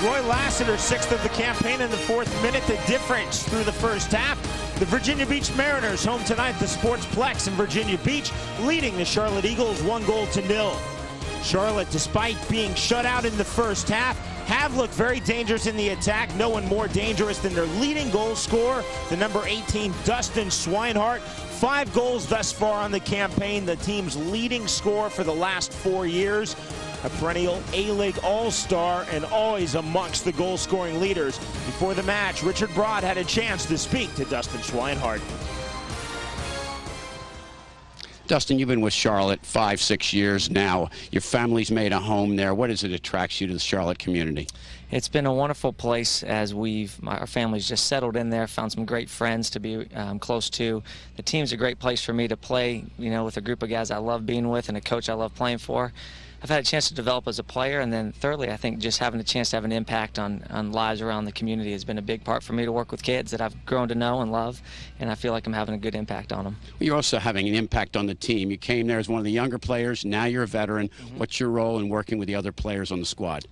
Roy Lassiter, sixth of the campaign in the fourth minute. The difference through the first half. The Virginia Beach Mariners home tonight at the Sportsplex in Virginia Beach, leading the Charlotte Eagles 1-0. Charlotte, despite being shut out in the first half, have looked very dangerous in the attack. No one more dangerous than their leading goal scorer, the number 18, Dustin Swinehart. 5 goals thus far on the campaign, the team's leading scorer for the last 4 years. A perennial A-League All-Star and always amongst the goal-scoring leaders. Before the match, Richard Broad had a chance to speak to Dustin Swinehart. Dustin, you've been with Charlotte 5-6 years now. Your family's made a home there. What is it that attracts you to the Charlotte community? It's been a wonderful place as our family's just settled in there, found some great friends to be close to. The team's a great place for me to play, with a group of guys I love being with and a coach I love playing for. I've had a chance to develop as a player, and then thirdly, I think just having a chance to have an impact on lives around the community has been a big part for me to work with kids that I've grown to know and love, and I feel like I'm having a good impact on them. Well, you're also having an impact on the team. You came there as one of the younger players, now you're a veteran. What's your role in working with the other players on the squad?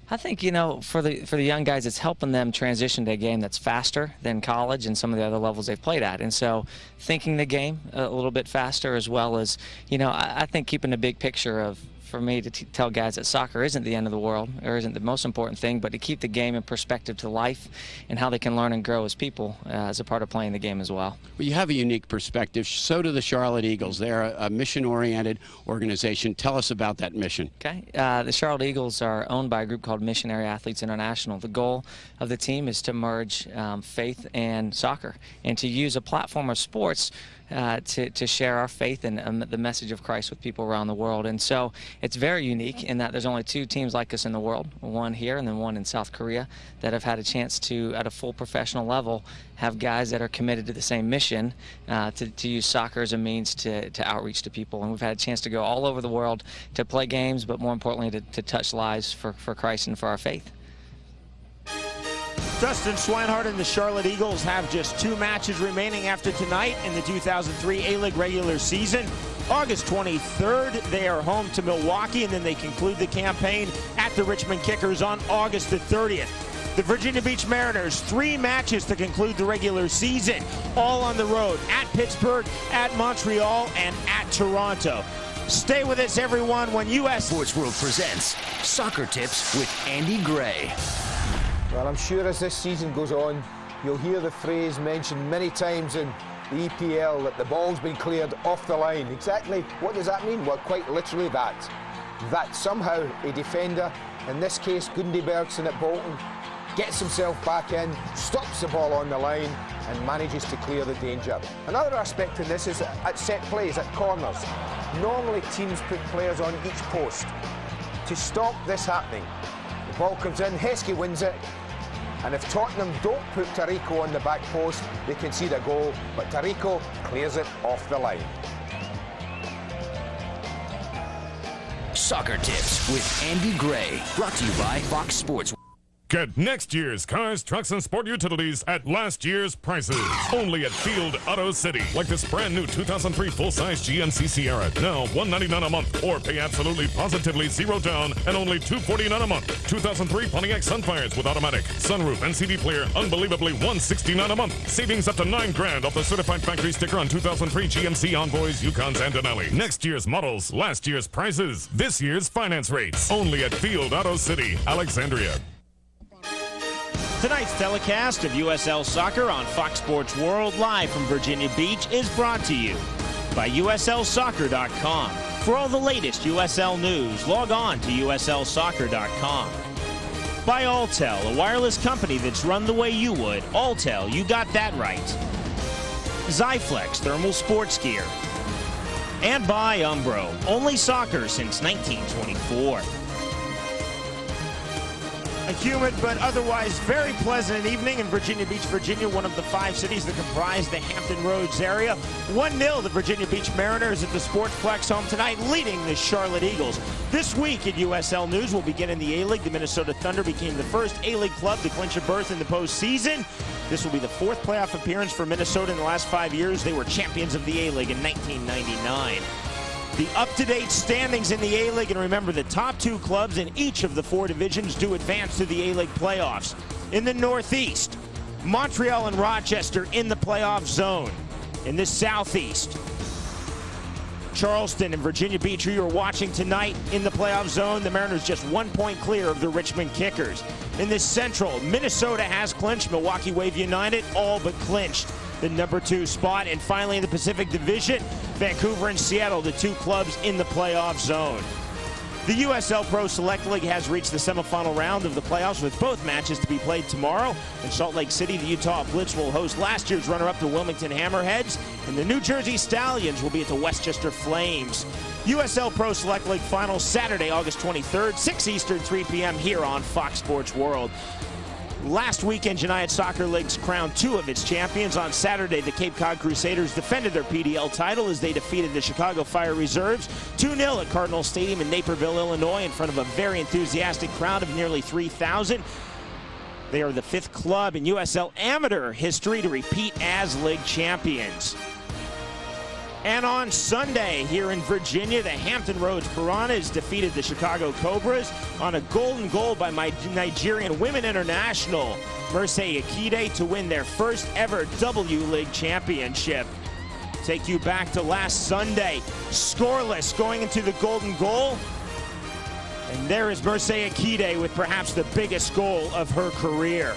I think, for the young guys, it's helping them transition to a game that's faster than college and some of the other levels they've played at. And so thinking the game a little bit faster, as well as, I think keeping a big picture of, for me to tell guys that soccer isn't the end of the world or isn't the most important thing, but to keep the game in perspective to life and how they can learn and grow as people as a part of playing the game as well. Well, you have a unique perspective. So do the Charlotte Eagles. They're a mission-oriented organization. Tell us about that mission. Okay. The Charlotte Eagles are owned by a group called Missionary Athletes International. The goal of the team is to merge faith and soccer and to use a platform of sports to share our faith and the message of Christ with people around the world. And so it's very unique in that there's only 2 teams like us in the world, one here and then one in South Korea, that have had a chance to, at a full professional level, have guys that are committed to the same mission to use soccer as a means to outreach to people. And we've had a chance to go all over the world to play games, but more importantly to touch lives for Christ and for our faith. Dustin Swinehart and the Charlotte Eagles have just 2 matches remaining after tonight in the 2003 A-League regular season. August 23rd, they are home to Milwaukee, and then they conclude the campaign at the Richmond Kickers on August the 30th. The Virginia Beach Mariners, 3 matches to conclude the regular season, all on the road, at Pittsburgh, at Montreal, and at Toronto. Stay with us, everyone, when U.S. Sports World presents Soccer Tips with Andy Gray. Well, I'm sure as this season goes on, you'll hear the phrase mentioned many times in the EPL that the ball's been cleared off the line. Exactly what does that mean? Well, quite literally that. That somehow a defender, in this case Gundy Bergson at Bolton, gets himself back in, stops the ball on the line and manages to clear the danger. Another aspect in this is at set plays, at corners. Normally teams put players on each post. To stop this happening, the ball comes in, Heskey wins it, and if Tottenham don't put Tarico on the back post, they concede a goal, but Tarico clears it off the line. Soccer Tips with Andy Gray, brought to you by Fox Sports. Get next year's cars, trucks, and sport utilities at last year's prices. Only at Field Auto City. Like this brand new 2003 full-size GMC Sierra. Now $199 a month. Or pay absolutely positively $0 down and only $249 a month. 2003 Pontiac Sunfires with automatic, sunroof, and CD player. Unbelievably $169 a month. Savings up to $9 grand off the certified factory sticker on 2003 GMC Envoys, Yukons, and Denali. Next year's models, last year's prices. This year's finance rates. Only at Field Auto City, Alexandria. Tonight's telecast of USL Soccer on Fox Sports World, live from Virginia Beach, is brought to you by USLsoccer.com. For all the latest USL news, log on to USLsoccer.com. By Alltel, a wireless company that's run the way you would. Alltel, you got that right. Zyflex Thermal Sports Gear. And by Umbro, only soccer since 1924. A humid but otherwise very pleasant evening in Virginia Beach, Virginia, one of the 5 cities that comprise the Hampton Roads area. 1-0 the Virginia Beach Mariners at the Sportsplex home tonight, leading the Charlotte Eagles. This week in USL News, we'll begin in the A-League. The Minnesota Thunder became the first A-League club to clinch a berth in the postseason. This will be the 4th playoff appearance for Minnesota in the last 5 years. They were champions of the A-League in 1999. the up-to-date standings in the A-League, and remember the top 2 clubs in each of the 4 divisions do advance to the A-League playoffs. In the Northeast, Montreal and Rochester in the playoff zone. In the Southeast, Charleston and Virginia Beach, who you're watching tonight, in the playoff zone. The Mariners just 1 point clear of the Richmond Kickers. In the Central, Minnesota has clinched. Milwaukee Wave United all but clinched the number 2 spot. And finally in the Pacific Division, Vancouver and Seattle, the 2 clubs in the playoff zone. The USL Pro Select League has reached the semifinal round of the playoffs, with both matches to be played tomorrow. In Salt Lake City, the Utah Blitz will host last year's runner-up, the Wilmington Hammerheads, and the New Jersey Stallions will be at the Westchester Flames. USL Pro Select League final Saturday, August 23rd, 6 Eastern, 3 p.m. here on Fox Sports World. Last weekend, United Soccer League's crowned 2 of its champions. On Saturday, the Cape Cod Crusaders defended their PDL title as they defeated the Chicago Fire Reserves 2-0 at Cardinal Stadium in Naperville, Illinois, in front of a very enthusiastic crowd of nearly 3,000. They are the 5th club in USL amateur history to repeat as league champions. And on Sunday here in Virginia, the Hampton Roads Piranhas defeated the Chicago Cobras on a golden goal by Nigerian Women International Merce Akide to win their first ever W League championship. Take you back to last Sunday, scoreless going into the golden goal. And there is Merce Akide with perhaps the biggest goal of her career.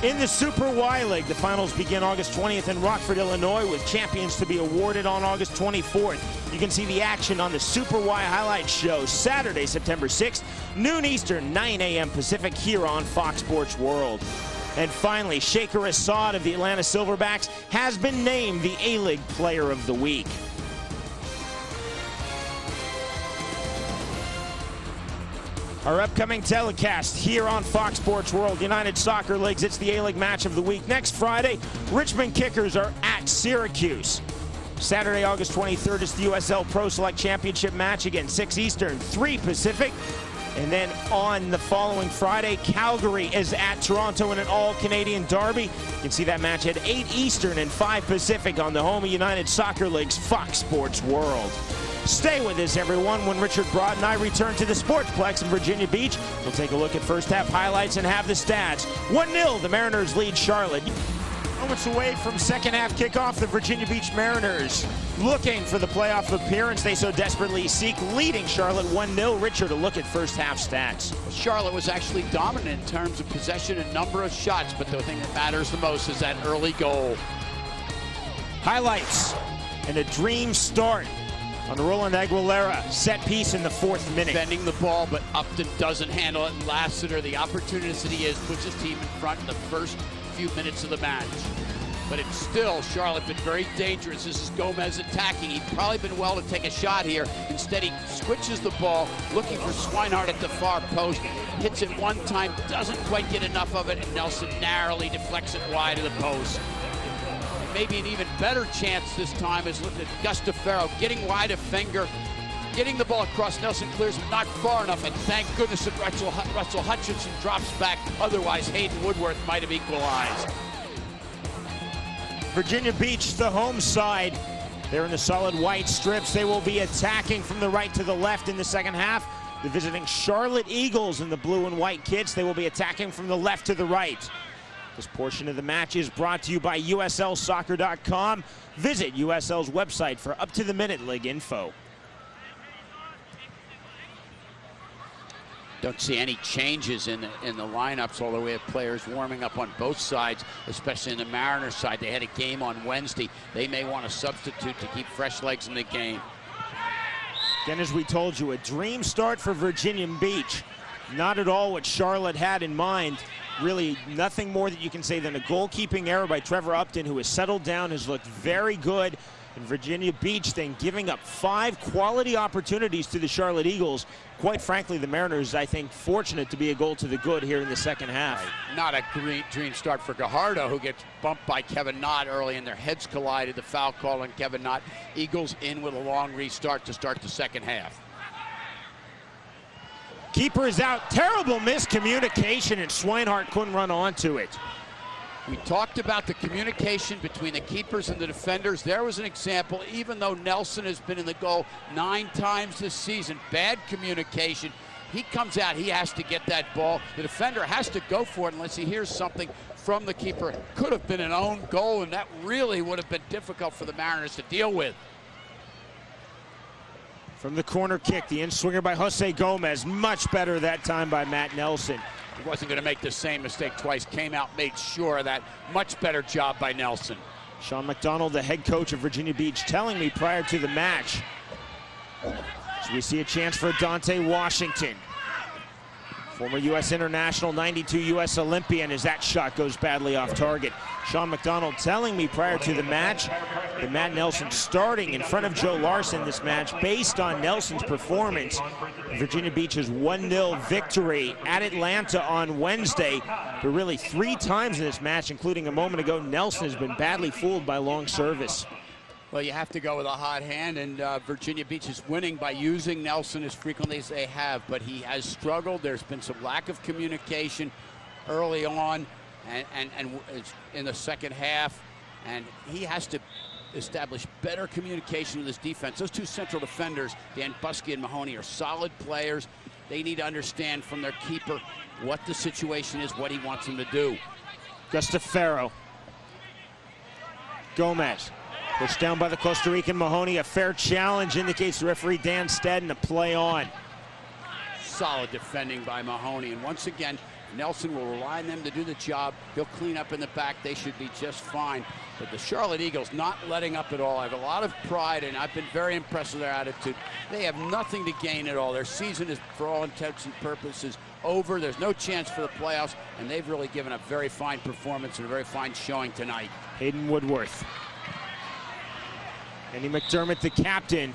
In the Super Y League, the finals begin August 20th in Rockford, Illinois, with champions to be awarded on August 24th. You can see the action on the Super Y Highlights Show Saturday, September 6th, noon Eastern, 9 a.m. Pacific, here on Fox Sports World. And finally, Shaker Assad of the Atlanta Silverbacks has been named the A-League Player of the Week. Our upcoming telecast here on Fox Sports World, United Soccer Leagues, it's the A-League match of the week. Next Friday, Richmond Kickers are at Syracuse. Saturday, August 23rd, is the USL Pro Select Championship match, again, 6 Eastern, 3 Pacific. And then on the following Friday, Calgary is at Toronto in an all-Canadian derby. You can see that match at 8 Eastern and 5 Pacific on the home of United Soccer League's Fox Sports World. Stay with us, everyone. When Richard Broad and I return to the Sportsplex in Virginia Beach, we'll take a look at first half highlights and have the stats. 1-0, the Mariners lead Charlotte. Moments away from second half kickoff, the Virginia Beach Mariners looking for the playoff appearance they so desperately seek, leading Charlotte 1-0. Richard, a look at first half stats. Charlotte was actually dominant in terms of possession and number of shots, but the thing that matters the most is that early goal. Highlights and a dream start on Roland Aguilera, set piece in the 4th minute. Bending the ball, but Upton doesn't handle it. And Lassiter, the opportunist that he is, puts his team in front in the first few minutes of the match. But it's still, Charlotte been very dangerous. This is Gomez attacking. He'd probably been well to take a shot here. Instead, he switches the ball, looking for Swinehart at the far post. Hits it one time, doesn't quite get enough of it, and Nelson narrowly deflects it wide of the post. Maybe an even better chance this time is looking at Gustafaro getting wide of finger, getting the ball across. Nelson clears him not far enough, and thank goodness that Russell Hutchinson drops back. Otherwise, Hayden Woodworth might have equalized. Virginia Beach, the home side. They're in the solid white strips. They will be attacking from the right to the left in the second half. The visiting Charlotte Eagles in the blue and white kits. They will be attacking from the left to the right. This portion of the match is brought to you by USLsoccer.com. Visit USL's website for up-to-the-minute league info. Don't see any changes in the lineups, although we have players warming up on both sides, especially in the Mariners side. They had a game on Wednesday. They may want to substitute to keep fresh legs in the game. Again, as we told you, a dream start for Virginia Beach. Not at all what Charlotte had in mind. Really nothing more that you can say than a goalkeeping error by Trevor Upton, who has settled down, has looked very good. And Virginia Beach then giving up 5 quality opportunities to the Charlotte Eagles. Quite frankly, the Mariners, I think, fortunate to be a goal to the good here in the second half. Not a great dream start for Gajardo, who gets bumped by Kevin Knott early, and their heads collided. The foul call on Kevin Knott. Eagles in with a long restart to start the second half. Keeper is out. Terrible miscommunication, and Swinehart couldn't run onto it. We talked about the communication between the keepers and the defenders. There was an example, even though Nelson has been in the goal 9 times this season, bad communication. He comes out, he has to get that ball. The defender has to go for it unless he hears something from the keeper. Could have been an own goal, and that really would have been difficult for the Mariners to deal with. From the corner kick, the in-swinger by Jose Gomez. Much better that time by Matt Nelson. He wasn't going to make the same mistake twice. Came out, made sure of that. Much better job by Nelson. Sean McDonald, the head coach of Virginia Beach, telling me prior to the match. So we see a chance for Dante Washington. Former U.S. international, 92 U.S. Olympian, as that shot goes badly off target. Sean McDonald telling me prior to the match that Matt Nelson starting in front of Joe Larson this match based on Nelson's performance. Virginia Beach's 1-0 victory at Atlanta on Wednesday. But really 3 times in this match, including a moment ago, Nelson has been badly fooled by long service. Well, you have to go with a hot hand, and Virginia Beach is winning by using Nelson as frequently as they have, but he has struggled. There's been some lack of communication early on and in the second half, and he has to establish better communication with his defense. Those 2 central defenders, Dan Buskey and Mahoney, are solid players. They need to understand from their keeper what the situation is, what he wants them to do. Gustafaro. Gomez. Pushed down by the Costa Rican Mahoney. A fair challenge indicates the referee Dan Stedden to play on. Solid defending by Mahoney. And once again, Nelson will rely on them to do the job. He'll clean up in the back. They should be just fine. But the Charlotte Eagles not letting up at all. I have a lot of pride, and I've been very impressed with their attitude. They have nothing to gain at all. Their season is, for all intents and purposes, over. There's no chance for the playoffs, and they've really given a very fine performance and a very fine showing tonight. Hayden Woodworth. Andy McDermott, the captain.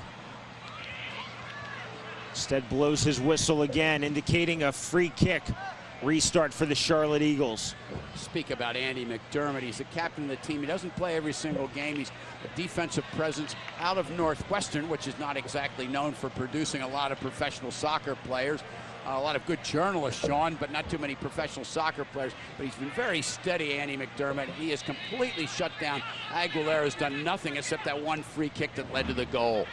Instead blows his whistle again, indicating a free kick restart for the Charlotte Eagles. Speak about Andy McDermott. He's the captain of the team. He doesn't play every single game. He's a defensive presence out of Northwestern, which is not exactly known for producing a lot of professional soccer players. A lot of good journalists, Sean, but not too many professional soccer players. But he's been very steady, Andy McDermott. He has completely shut down. Aguilera's done nothing except that 1 free kick that led to the goal.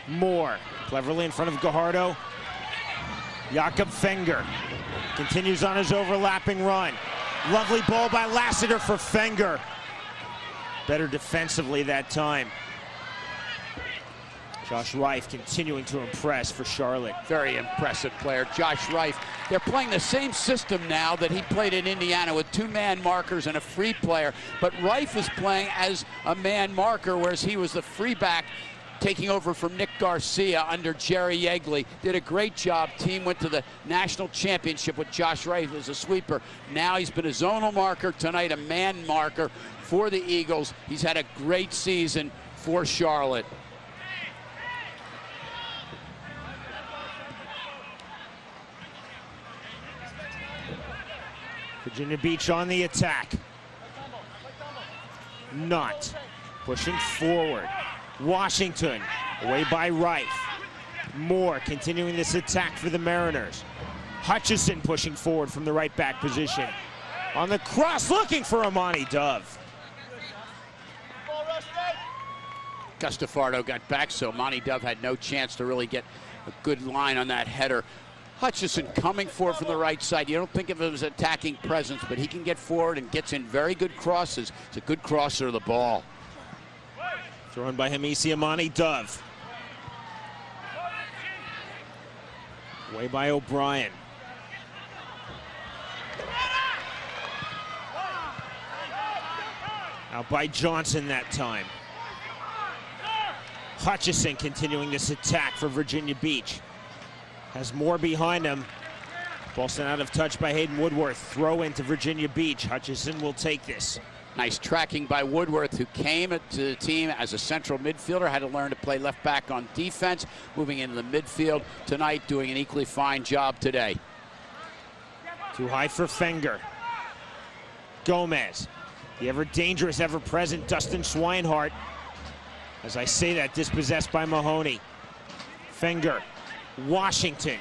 Moore, cleverly in front of Gajardo. Jakob Fenger continues on his overlapping run. Lovely ball by Lassiter for Fenger. Better defensively that time. Josh Reif continuing to impress for Charlotte. Very impressive player, Josh Reif. They're playing the same system now that he played in Indiana with 2-man markers and a free player. But Reif is playing as a man marker, whereas he was the free back taking over from Nick Garcia under Jerry Yeagley. Did a great job. Team went to the national championship with Josh Reif as a sweeper. Now he's been a zonal marker, tonight a man marker for the Eagles. He's had a great season for Charlotte. Virginia Beach on the attack. Not pushing forward. Washington away by Reif. Moore continuing this attack for the Mariners. Hutchison pushing forward from the right back position. On the cross, looking for Amani Dove. Gustafardo got back, so Amani Dove had no chance to really get a good line on that header. Hutchison coming forward from the right side. You don't think of him as attacking presence, but he can get forward and gets in very good crosses. It's a good crosser of the ball. Thrown by Hamisi Amani Dove. Away by O'Brien. Out by Johnson that time. Hutchison continuing this attack for Virginia Beach. Has more behind him. Ball sent out of touch by Hayden Woodworth. Throw into Virginia Beach. Hutchison will take this. Nice tracking by Woodworth, who came to the team as a central midfielder, had to learn to play left back on defense, moving into the midfield tonight, doing an equally fine job today. Too high for Fenger. Gomez. The ever dangerous, ever present Dustin Swinehart. As I say that, dispossessed by Mahoney. Fenger. Washington.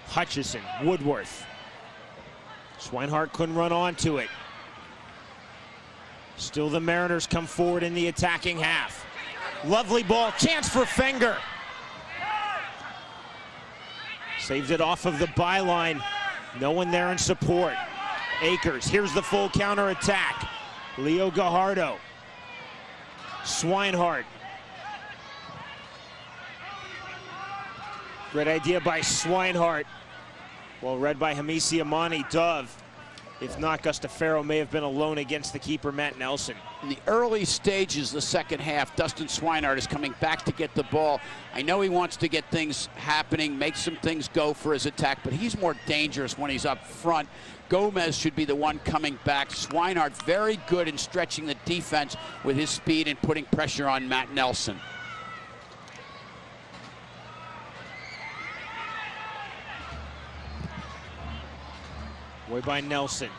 Hutchison. Woodworth. Swinehart couldn't run onto it. Still the Mariners come forward in the attacking half. Lovely ball, chance for Fenger. Saved it off of the byline. No one there in support. Akers, here's the full counter attack. Leo Gajardo. Swinehart. Great idea by Swinehart. Well read by Hamisi Amani. Dove. If not, Gustafaro may have been alone against the keeper, Matt Nelson. In the early stages of the second half, Dustin Swinehart is coming back to get the ball. I know he wants to get things happening, make some things go for his attack, but he's more dangerous when he's up front. Gomez should be the one coming back. Swinehart very good in stretching the defense with his speed and putting pressure on Matt Nelson. Way by Nelson.